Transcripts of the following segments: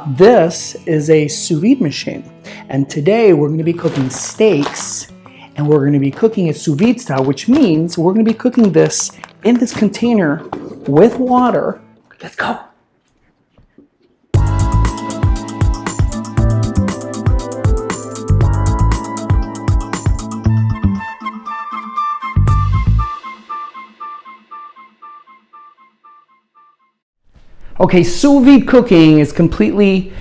This is a sous vide machine, and today we're going to be cooking steaks, and we're going to be cooking it sous vide style, which means we're going to be cooking this in this container with water. Let's go. Okay, sous vide cooking is completely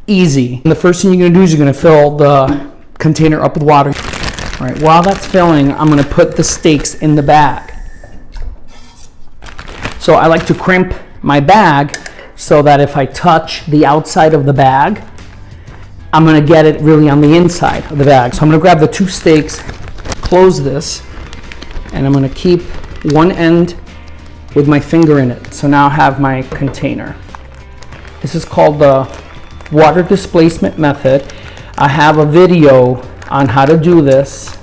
easy. And the first thing you're gonna do is you're gonna fill the container up with water. All right, while that's filling, I'm gonna put the steaks in the bag. So I like to crimp my bag so that if I touch the outside of the bag, I'm gonna get it really on the inside of the bag. So I'm gonna grab the two steaks, close this, and I'm gonna keep one end with my finger in it. So now I have my container. This is called the water displacement method. I have a video on how to do this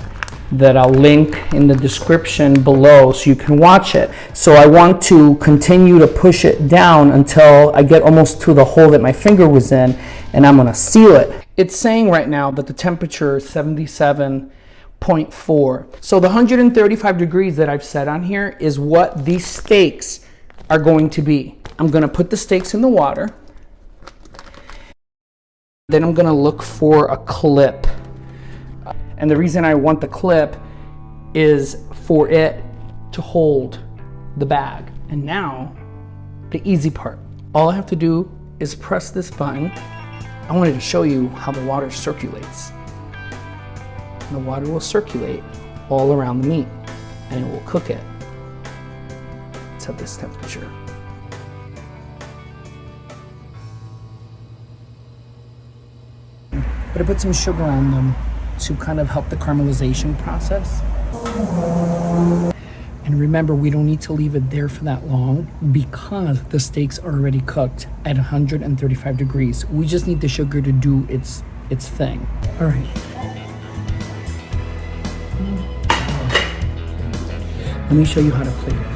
that I'll link in the description below so you can watch it. So I want to continue to push it down until I get almost to the hole that my finger was in, and I'm gonna seal it. It's saying right now that the temperature is 77.4. So the 135 degrees that I've set on here is what these steaks are going to be. I'm gonna put the steaks in the water. Then I'm gonna look for a clip. And the reason I want the clip is for it to hold the bag. And now, the easy part. All I have to do is press this button. I wanted to show you how the water circulates. The water will circulate all around the meat and it will cook it. It's at this temperature. But I put some sugar on them to kind of help the caramelization process. And remember, we don't need to leave it there for that long because the steaks are already cooked at 135 degrees. We just need the sugar to do its thing. All right. Let me show you how to plate it.